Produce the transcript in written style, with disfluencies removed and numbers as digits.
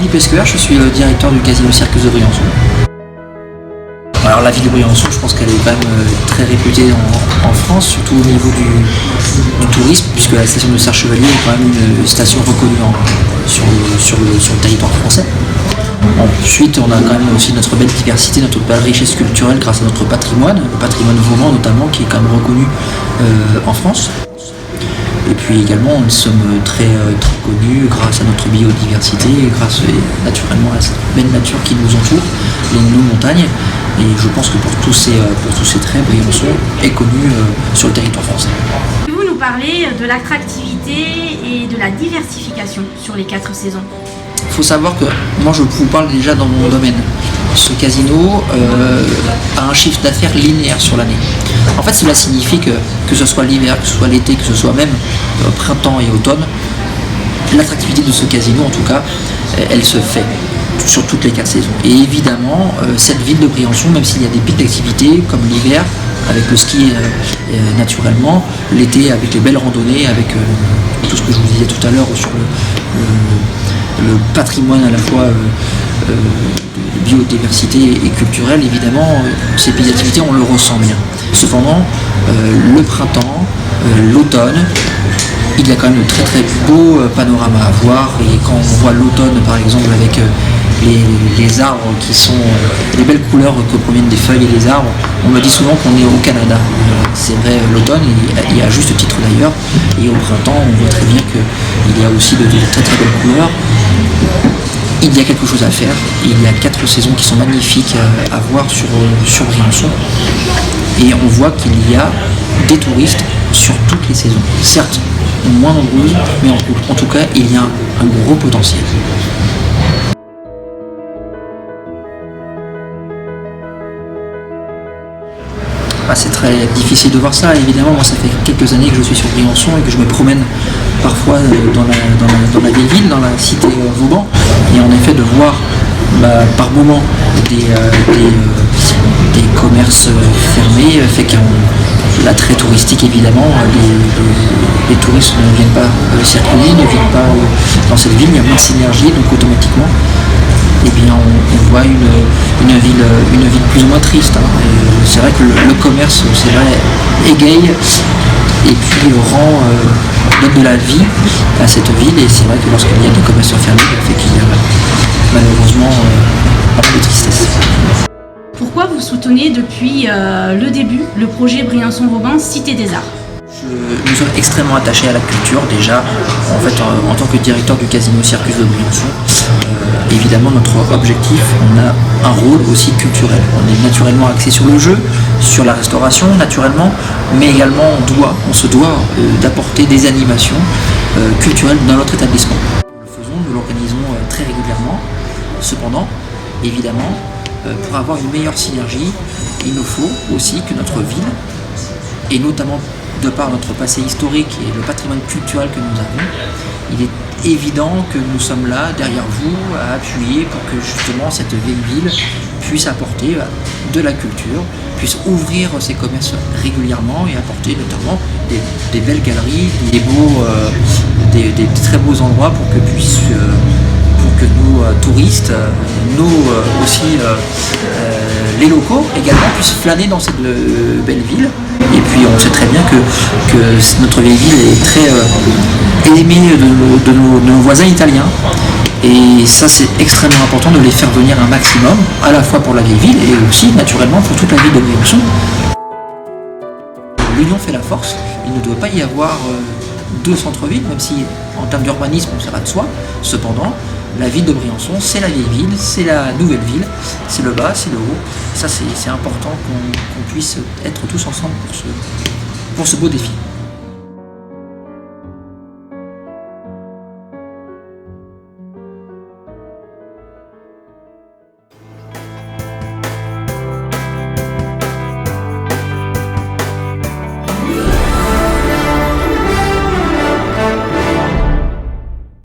Philippe Esquer, je suis le directeur du Casino Circus de Briançon. Alors la ville de Briançon, je pense qu'elle est quand même très réputée en France, surtout au niveau du tourisme, puisque la station de Serre-Chevalier est quand même une station reconnue sur le territoire français. Ensuite, on a quand même aussi notre belle diversité, notre belle richesse culturelle grâce à notre patrimoine, le patrimoine vauban notamment, qui est quand même reconnu en France. Et puis également, nous sommes très connus grâce à notre biodiversité, grâce naturellement à cette belle nature qui nous entoure, nos montagnes. Et je pense que pour tous ces traits, Briançon est connu sur le territoire français. Pouvez-vous nous parler de l'attractivité et de la diversification sur les 4 saisons? Il faut savoir que moi je vous parle déjà dans mon domaine. Ce casino a un chiffre d'affaires linéaire sur l'année. En fait, cela signifie que ce soit l'hiver, que ce soit l'été, que ce soit même printemps et automne, l'attractivité de ce casino en tout cas, elle se fait sur toutes les 4 saisons. Et évidemment, cette ville de Briançon, même s'il y a des pics d'activité comme l'hiver, avec le ski naturellement, l'été avec les belles randonnées, avec tout ce que je vous disais tout à l'heure sur le patrimoine à la fois de biodiversité et culturelle, évidemment, ces pics d'activité, on le ressent bien. Cependant, le printemps, l'automne, il y a quand même de très très beaux panoramas à voir, et quand on voit l'automne par exemple avec les arbres qui sont les belles couleurs que proviennent des feuilles et des arbres, on me dit souvent qu'on est au Canada. C'est vrai, l'automne, il y a juste titre d'ailleurs, et au printemps on voit très bien qu'il y a aussi de très très belles couleurs. Il y a quelque chose à faire, il y a 4 saisons qui sont magnifiques à voir sur Briançon, et on voit qu'il y a des touristes sur toutes les saisons. Certes, moins nombreuses, mais en tout cas, il y a un gros potentiel. C'est très difficile de voir ça, évidemment. Moi, ça fait quelques années que je suis sur Briançon et que je me promène parfois dans la vieille ville, dans la cité Vauban, et en effet de voir par moments des commerces fermés fait qu'un l'attrait touristique, évidemment, les touristes ne viennent pas circuler, ne viennent pas dans cette ville, il y a moins de synergie, donc automatiquement eh bien, on voit une ville plus ou moins triste. C'est vrai que le commerce, c'est vrai, égaye et puis donne de la vie à cette ville, et c'est vrai que lorsqu'il y a des commerces fermés, ça fait qu'il y a malheureusement pas mal de tristesse. Pourquoi vous soutenez depuis le début le projet Briançon-Vauban Cité des Arts? Nous sommes extrêmement attachés à la culture déjà, en fait en tant que directeur du Casino Circus de Briançon. Évidemment, notre objectif, on a un rôle aussi culturel. On est naturellement axé sur le jeu, sur la restauration naturellement, mais également on se doit d'apporter des animations culturelles dans notre établissement. Nous le faisons, nous l'organisons très régulièrement. Cependant, évidemment, pour avoir une meilleure synergie, il nous faut aussi que notre ville, et notamment de par notre passé historique et le patrimoine culturel que nous avons, il est évident que nous sommes là, derrière vous, à appuyer pour que justement cette vieille ville puisse apporter de la culture, puisse ouvrir ses commerces régulièrement et apporter notamment des belles galeries, des très beaux endroits pour que nos touristes, les locaux également puissent flâner dans cette belle ville. Et puis on sait très bien que notre vieille ville est très aimée de nos voisins italiens. Et ça, c'est extrêmement important de les faire venir un maximum, à la fois pour la vieille ville et aussi naturellement pour toute la ville de Briançon. L'union fait la force, il ne doit pas y avoir 2 centres-villes, même si en termes d'urbanisme ça va de soi. Cependant, la ville de Briançon, c'est la vieille ville, c'est la nouvelle ville, c'est le bas, c'est le haut. Ça, c'est important qu'on puisse être tous ensemble pour ce beau défi.